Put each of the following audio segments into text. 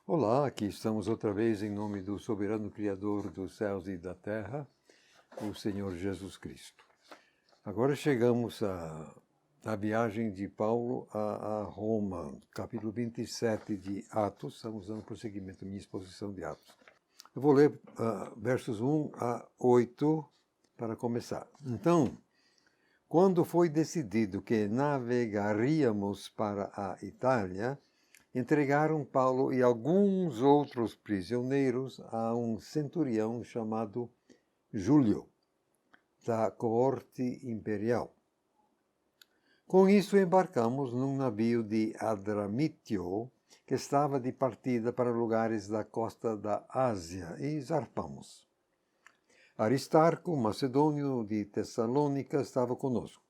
Olá, aqui estamos outra vez em nome do soberano Criador dos céus e da terra, o Senhor Jesus Cristo. Agora chegamos à viagem de Paulo a Roma, capítulo 27 de Atos. Estamos dando prosseguimento à minha exposição de Atos. Eu vou ler versos 1 a 8 para começar. Então, quando foi decidido que navegaríamos para a Itália, entregaram Paulo e alguns outros prisioneiros a um centurião chamado Júlio, da coorte imperial. Com isso, embarcamos num navio de Adramítio, que estava de partida para lugares da costa da Ásia, e zarpamos. Aristarco, macedônio de Tessalônica, estava conosco.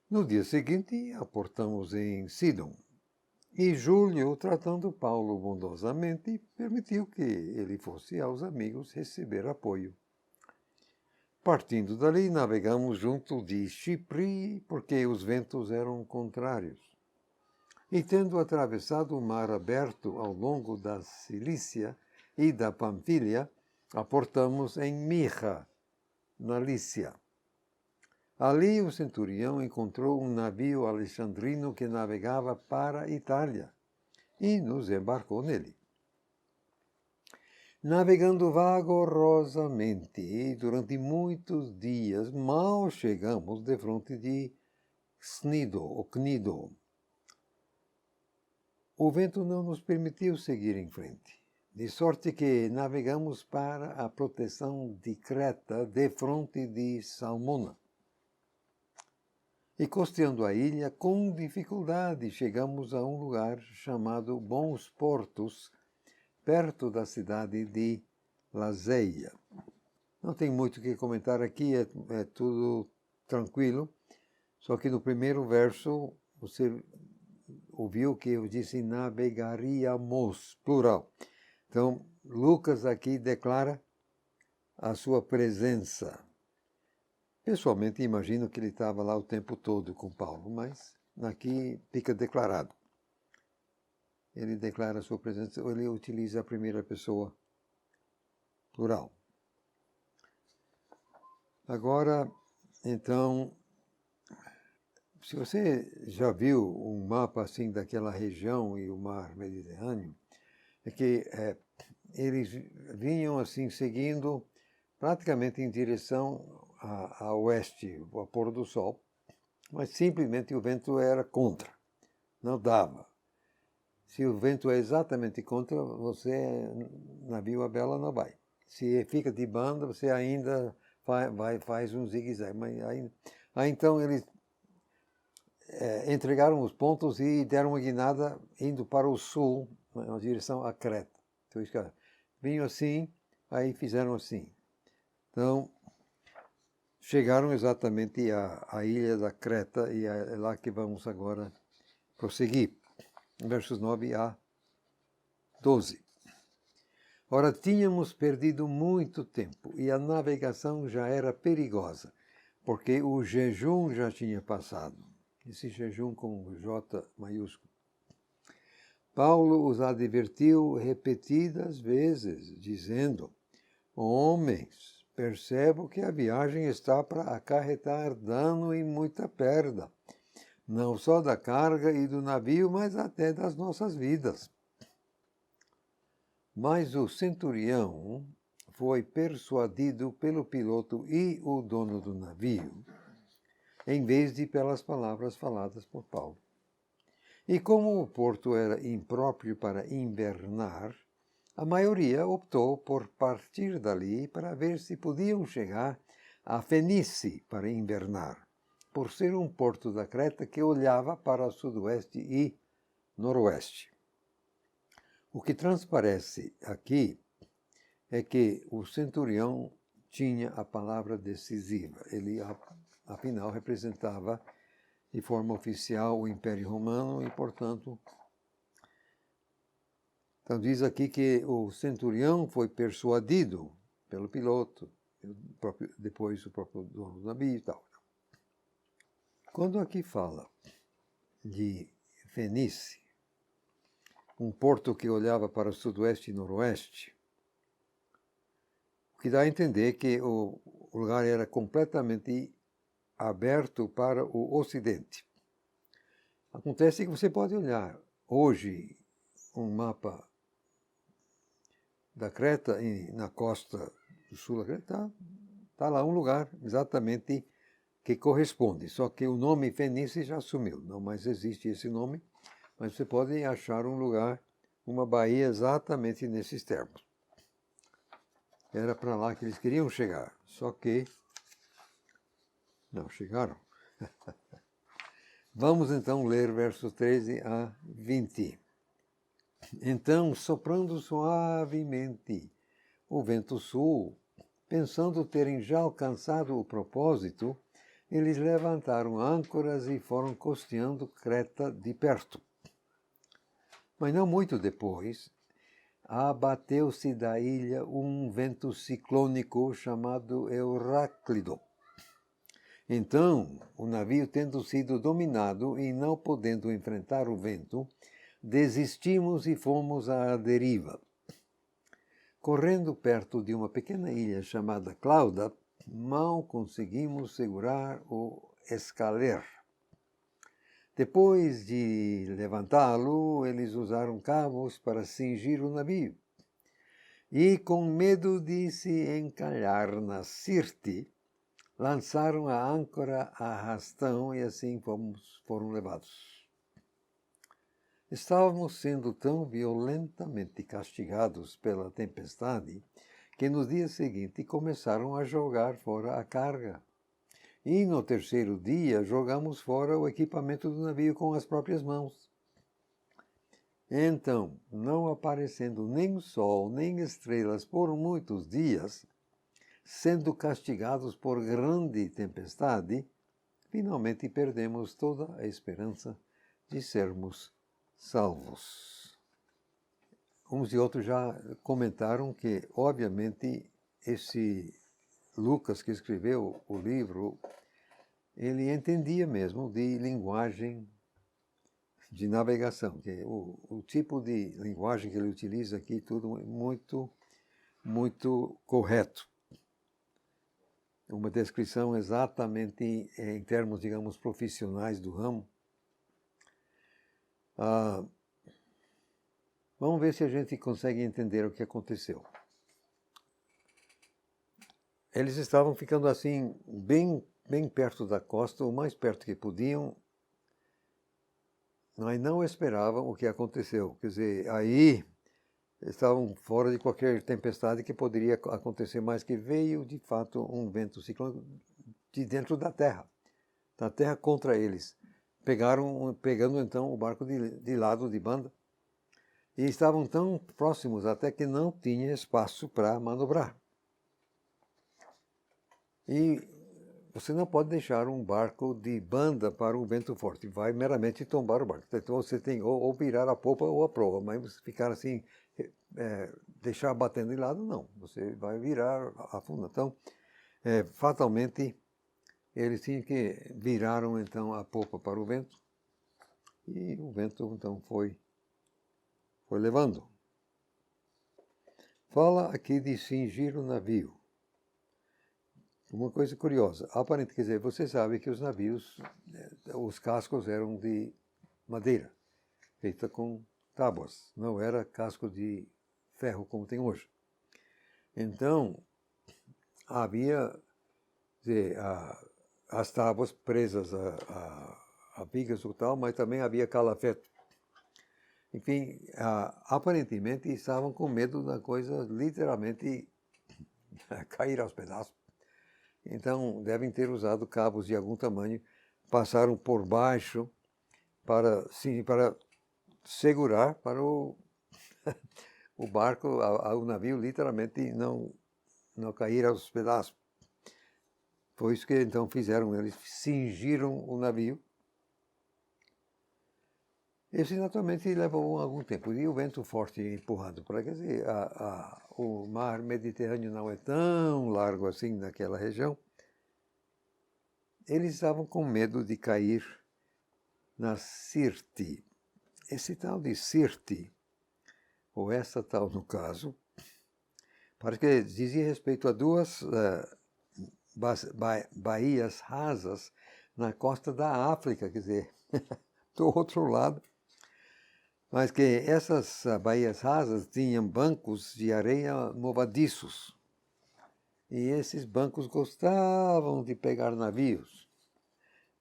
No dia seguinte, aportamos em Sidon. E Júlio, tratando Paulo bondosamente, permitiu que ele fosse aos amigos receber apoio. Partindo dali, navegamos junto de Chipre, porque os ventos eram contrários. E tendo atravessado o mar aberto ao longo da Cilícia e da Panfilha, aportamos em Mirra, na Lícia. Ali o centurião encontrou um navio alexandrino que navegava para a Itália e nos embarcou nele. Navegando vagarosamente e durante muitos dias, mal chegamos defronte de Cnido. O vento não nos permitiu seguir em frente, de sorte que navegamos para a proteção de Creta, defronte de Salmona. E costeando a ilha, com dificuldade, chegamos a um lugar chamado Bons Portos, perto da cidade de Lazeia. Não tem muito o que comentar aqui, é tudo tranquilo. Só que no primeiro verso, você ouviu que eu disse navegaríamos, plural. Então, Lucas aqui declara a sua presença. Pessoalmente, imagino que ele estava lá o tempo todo com Paulo, mas aqui fica declarado. Ele declara a sua presença, ou ele utiliza a primeira pessoa plural. Agora, então, se você já viu um mapa assim daquela região e o mar Mediterrâneo, é que eles vinham assim seguindo praticamente em direção a oeste, ao pôr do sol, mas simplesmente o vento era contra, não dava. Se o vento é exatamente contra, você, navio a vela, não vai. Se fica de banda, você ainda faz um zigue-zague. Aí então eles entregaram os pontos e deram uma guinada indo para o sul, na direção a Creta. Então eles vinham assim, aí fizeram assim. Então, chegaram exatamente à ilha da Creta e é lá que vamos agora prosseguir. Versos 9 a 12. Ora, tínhamos perdido muito tempo e a navegação já era perigosa, porque o jejum já tinha passado. Esse jejum com J maiúsculo. Paulo os advertiu repetidas vezes, dizendo: homens, percebo que a viagem está para acarretar dano e muita perda, não só da carga e do navio, mas até das nossas vidas. Mas o centurião foi persuadido pelo piloto e o dono do navio, em vez de pelas palavras faladas por Paulo. E como o porto era impróprio para invernar, a maioria optou por partir dali para ver se podiam chegar a Fenice para invernar, por ser um porto da Creta que olhava para o sudoeste e noroeste. O que transparece aqui é que o centurião tinha a palavra decisiva. Ele, afinal, representava de forma oficial o Império Romano e, portanto, então diz aqui que o centurião foi persuadido pelo piloto, depois o próprio dono do navio e tal. Quando aqui fala de Fenice, um porto que olhava para o sudoeste e noroeste, o que dá a entender que o lugar era completamente aberto para o ocidente. Acontece que você pode olhar hoje um mapa da Creta e na costa do sul da Creta, está lá um lugar exatamente que corresponde, só que o nome Fenícia já sumiu, não mais existe esse nome, mas você pode achar um lugar, uma baía exatamente nesses termos. Era para lá que eles queriam chegar, só que não chegaram. Vamos então ler versos 13 a 20. Então, soprando suavemente o vento sul, pensando terem já alcançado o propósito, eles levantaram âncoras e foram costeando Creta de perto. Mas não muito depois, abateu-se da ilha um vento ciclônico chamado Euráclido. Então, o navio tendo sido dominado e não podendo enfrentar o vento, desistimos e fomos à deriva. Correndo perto de uma pequena ilha chamada Clauda, mal conseguimos segurar o escaler. Depois de levantá-lo, eles usaram cabos para cingir o navio. E, com medo de se encalhar na Sirte, lançaram a âncora a arrastão e assim foram levados. Estávamos sendo tão violentamente castigados pela tempestade que no dia seguinte começaram a jogar fora a carga. E no terceiro dia jogamos fora o equipamento do navio com as próprias mãos. Então, não aparecendo nem o sol nem estrelas por muitos dias, sendo castigados por grande tempestade, finalmente perdemos toda a esperança de sermos salvos. Uns e outros já comentaram que, obviamente, esse Lucas que escreveu o livro, ele entendia mesmo de linguagem de navegação, que o tipo de linguagem que ele utiliza aqui, tudo muito, muito correto. Uma descrição exatamente em termos, digamos, profissionais do ramo. Vamos ver se a gente consegue entender o que aconteceu. Eles estavam ficando assim, bem perto da costa, o mais perto que podiam, mas não esperavam o que aconteceu. Quer dizer, aí estavam fora de qualquer tempestade que poderia acontecer, mas que veio, de fato, um vento ciclônico de dentro da terra contra eles. Pegando então o barco de lado, de banda, e estavam tão próximos até que não tinha espaço para manobrar. E você não pode deixar um barco de banda para um vento forte, vai meramente tombar o barco. Então você tem ou virar a popa ou a proa, mas ficar assim, deixar batendo de lado, não. Você vai virar a funda. Então, fatalmente, eles tinham que viraram então a popa para o vento e o vento então foi levando. Fala aqui de cingir o navio. Uma coisa curiosa, aparentemente, quer dizer, você sabe que os navios, os cascos eram de madeira, feita com tábuas, não era casco de ferro como tem hoje. Então, havia, quer dizer, as tábuas presas a vigas ou tal, mas também havia calafeto. Enfim, aparentemente estavam com medo da coisa literalmente cair aos pedaços. Então, devem ter usado cabos de algum tamanho, passaram por baixo para segurar para o barco, o navio literalmente não cair aos pedaços. Foi isso que então fizeram, eles cingiram o navio. Esse naturalmente levou algum tempo, e o vento forte empurrando para quer dizer, o mar Mediterrâneo não é tão largo assim naquela região. Eles estavam com medo de cair na Sirte. Esse tal de Sirte ou estatal no caso, parece que dizia respeito a duas baías rasas na costa da África, quer dizer, do outro lado. Mas que essas baías rasas tinham bancos de areia movadiços. E esses bancos gostavam de pegar navios.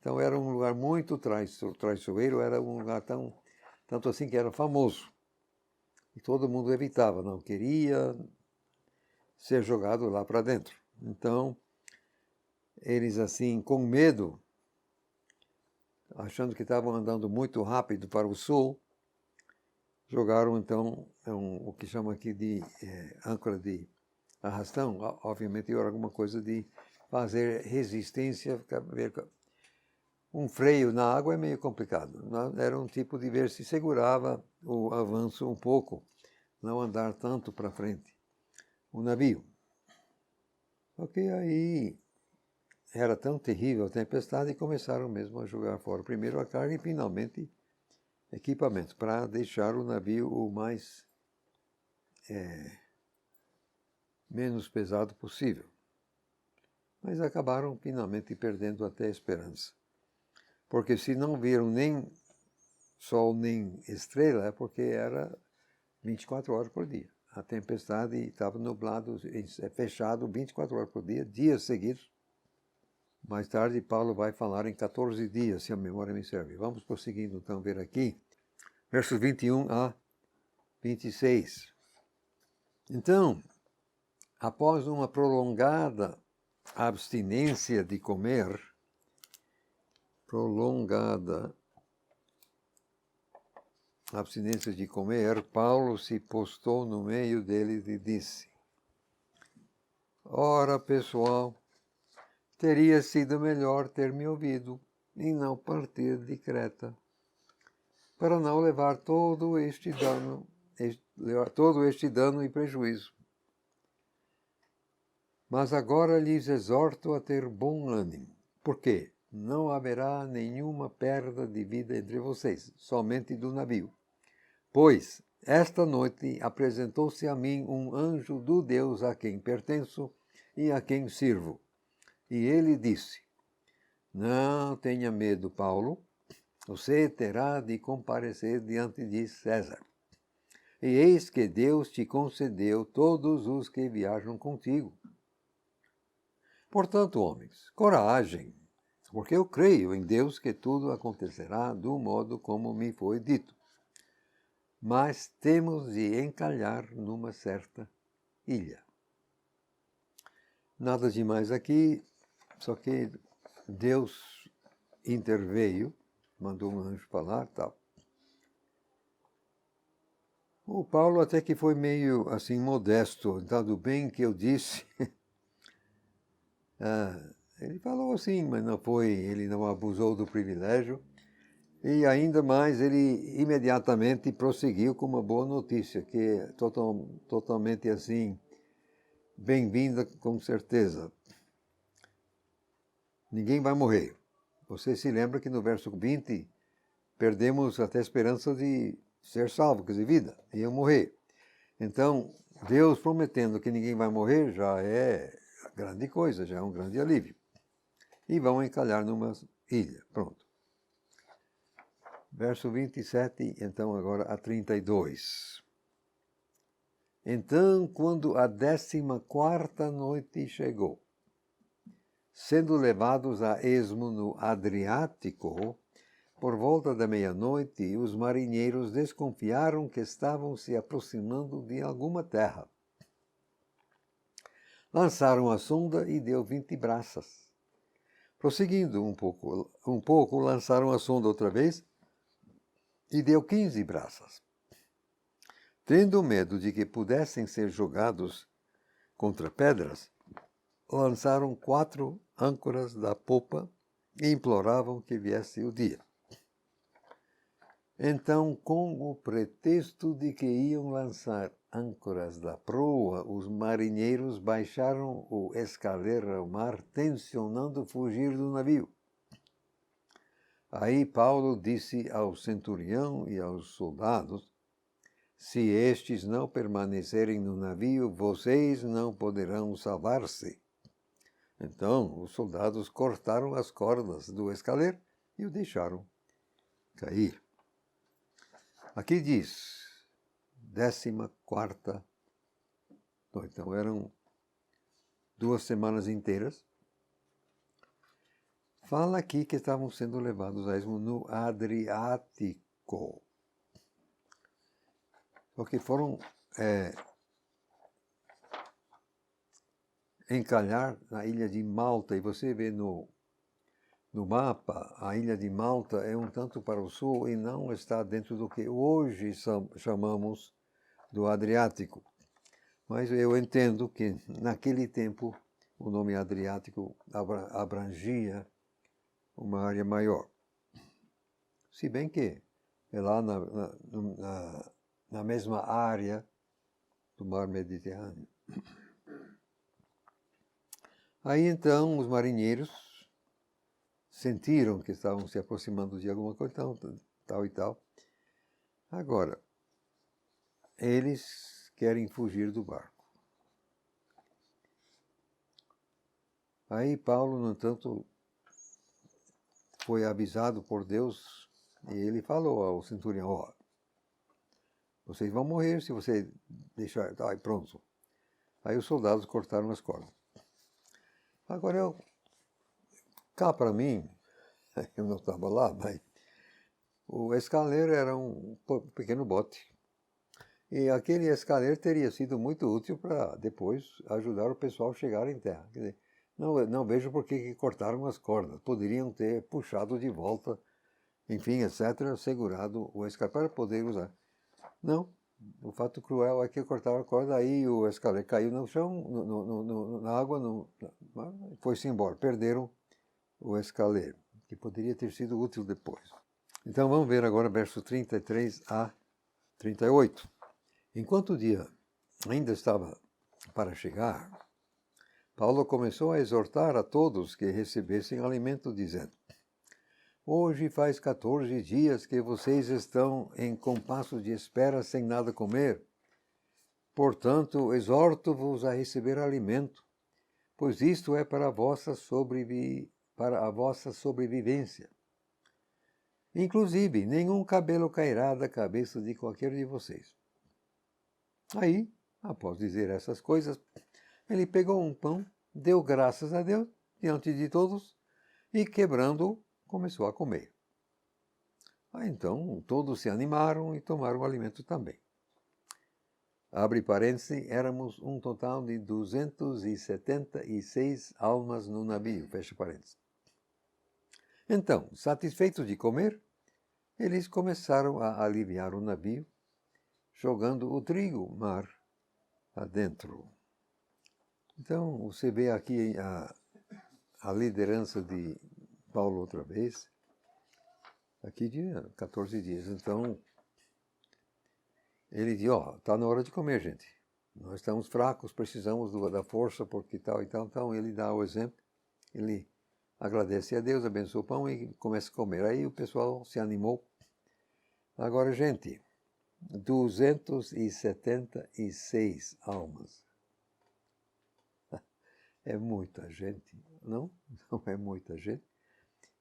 Então era um lugar muito traiçoeiro, era um lugar tanto assim que era famoso. E todo mundo evitava, não queria ser jogado lá para dentro. Então, eles assim, com medo, achando que estavam andando muito rápido para o sul, jogaram então o que chama aqui de âncora de arrastão. Obviamente era alguma coisa de fazer resistência. Um freio na água é meio complicado. Era um tipo de ver se segurava o avanço um pouco, não andar tanto para frente o navio. Porque aí era tão terrível a tempestade e começaram mesmo a jogar fora primeiro a carga e finalmente equipamento para deixar o navio o mais menos pesado possível. Mas acabaram finalmente perdendo até a esperança. Porque se não viram nem sol nem estrela, é porque era 24 horas por dia. A tempestade estava nublado, fechado 24 horas por dia, dias seguidos. Mais tarde, Paulo vai falar em 14 dias, se a memória me serve. Vamos prosseguindo, então, ver aqui, versos 21 a 26. Então, após uma prolongada abstinência de comer, Paulo se postou no meio deles e disse: Ora, pessoal, teria sido melhor ter me ouvido e não partir de Creta, para não levar todo este dano e prejuízo. Mas agora lhes exorto a ter bom ânimo, porque não haverá nenhuma perda de vida entre vocês, somente do navio. Pois, esta noite apresentou-se a mim um anjo do Deus a quem pertenço e a quem sirvo. E ele disse: Não tenha medo, Paulo, você terá de comparecer diante de César. E eis que Deus te concedeu todos os que viajam contigo. Portanto, homens, coragem, porque eu creio em Deus que tudo acontecerá do modo como me foi dito. Mas temos de encalhar numa certa ilha. Nada demais aqui, só que Deus interveio, mandou um anjo falar, tal. O Paulo até que foi meio assim modesto, dado bem que eu disse. Ele falou assim, mas não foi, ele não abusou do privilégio. E ainda mais, ele imediatamente prosseguiu com uma boa notícia, que é totalmente assim, bem-vinda com certeza. Ninguém vai morrer. Você se lembra que no verso 20, perdemos até a esperança de ser salvo, quer dizer, vida, iam morrer. Então, Deus prometendo que ninguém vai morrer já é grande coisa, já é um grande alívio. E vão encalhar numa ilha, pronto. Verso 27, então agora a 32. Então, quando a 14ª noite chegou, sendo levados a esmo no Adriático, por volta da meia-noite, os marinheiros desconfiaram que estavam se aproximando de alguma terra. Lançaram a sonda e deu 20 braças. Prosseguindo um pouco, lançaram a sonda outra vez e deu 15 braças. Tendo medo de que pudessem ser jogados contra pedras, lançaram 4 âncoras da popa e imploravam que viesse o dia. Então, com o pretexto de que iam lançar âncoras da proa, os marinheiros baixaram o escaleiro ao mar, tencionando fugir do navio. Aí Paulo disse ao centurião e aos soldados: se estes não permanecerem no navio, vocês não poderão salvar-se. Então os soldados cortaram as cordas do escaleiro e o deixaram cair. Aqui diz, 14ª noite. Então eram 2 semanas inteiras. Fala aqui que estavam sendo levados a esmo no Adriático. Porque foram encalhar na ilha de Malta. E você vê no mapa, a ilha de Malta é um tanto para o sul e não está dentro do que hoje chamamos do Adriático. Mas eu entendo que naquele tempo o nome Adriático abrangia uma área maior. Se bem que é lá na mesma área do mar Mediterrâneo. Aí então os marinheiros sentiram que estavam se aproximando de alguma coisa, tal e tal. Agora, eles querem fugir do barco. Aí Paulo, no entanto, foi avisado por Deus e ele falou ao centurião, ó, vocês vão morrer se você deixar... Aí pronto. Aí os soldados cortaram as cordas. Agora, cá para mim, eu não estava lá, mas o escaleiro era um pequeno bote. E aquele escaleiro teria sido muito útil para depois ajudar o pessoal a chegar em terra. Quer dizer, não vejo por que cortaram as cordas. Poderiam ter puxado de volta, enfim, etc., segurado o escaleiro para poder usar. Não, o fato cruel é que cortaram a corda, aí o escaleiro caiu no chão, na água, foi-se embora. Perderam o escaleiro, que poderia ter sido útil depois. Então vamos ver agora versos 33 a 38. Enquanto o dia ainda estava para chegar, Paulo começou a exortar a todos que recebessem alimento, dizendo: hoje faz 14 dias que vocês estão em compasso de espera sem nada comer. Portanto, exorto-vos a receber alimento, pois isto é para a vossa sobrevivência. Inclusive, nenhum cabelo cairá da cabeça de qualquer de vocês. Aí, após dizer essas coisas, ele pegou um pão, deu graças a Deus diante de todos e, quebrando-o, começou a comer. Então, todos se animaram e tomaram o alimento também. Abre parênteses, éramos um total de 276 almas no navio, fecha parênteses. Então, satisfeitos de comer, eles começaram a aliviar o navio, jogando o trigo mar adentro. Então, você vê aqui a liderança de Paulo outra vez, aqui de 14 dias. Então, ele diz, está na hora de comer, gente. Nós estamos fracos, precisamos da força, porque tal e tal. Então, ele dá o exemplo, ele agradece a Deus, abençoa o pão e começa a comer. Aí o pessoal se animou. Agora, gente, 276 almas. É muita gente, não? Não é muita gente.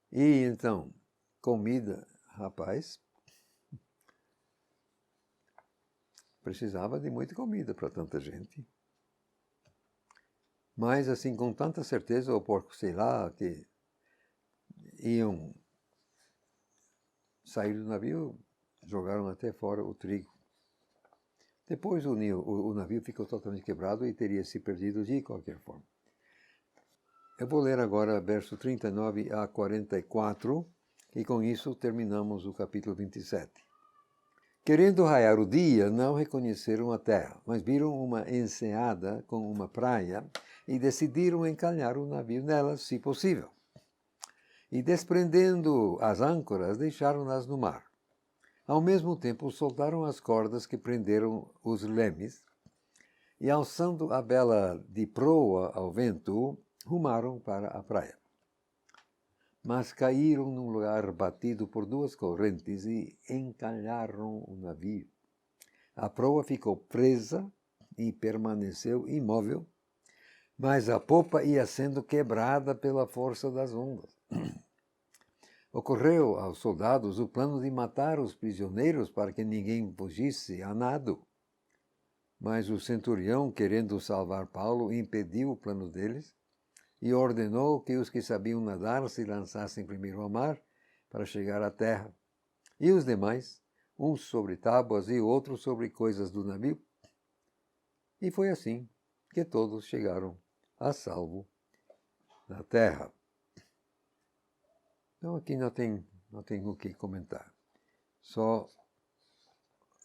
E então, comida, rapaz, precisava de muita comida para tanta gente. Mas assim, com tanta certeza, ou por, sei lá, que iam sair do navio, jogaram até fora o trigo. Depois o navio ficou totalmente quebrado e teria se perdido de qualquer forma. Eu vou ler agora verso 39 a 44, e com isso terminamos o capítulo 27. Querendo raiar o dia, não reconheceram a terra, mas viram uma enseada com uma praia e decidiram encalhar o navio nela, se possível. E desprendendo as âncoras, deixaram-nas no mar. Ao mesmo tempo, soltaram as cordas que prenderam os lemes e, alçando a vela de proa ao vento, rumaram para a praia. Mas caíram num lugar batido por 2 correntes e encalharam o navio. A proa ficou presa e permaneceu imóvel, mas a popa ia sendo quebrada pela força das ondas. Ocorreu aos soldados o plano de matar os prisioneiros para que ninguém fugisse a nado. Mas o centurião, querendo salvar Paulo, impediu o plano deles e ordenou que os que sabiam nadar se lançassem primeiro ao mar para chegar à terra, e os demais, uns sobre tábuas e outros sobre coisas do navio. E foi assim que todos chegaram a salvo na terra. Então aqui não tem o que comentar. Só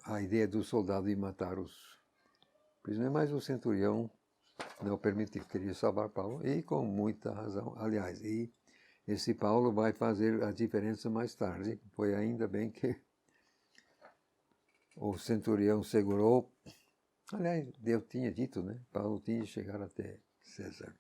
a ideia do soldado ir matar os prisioneiros, mas o centurião não permitiu, queria salvar Paulo, e com muita razão, aliás. E esse Paulo vai fazer a diferença mais tarde. Foi ainda bem que o centurião segurou. Aliás, Deus tinha dito, né? Paulo tinha de chegar até César.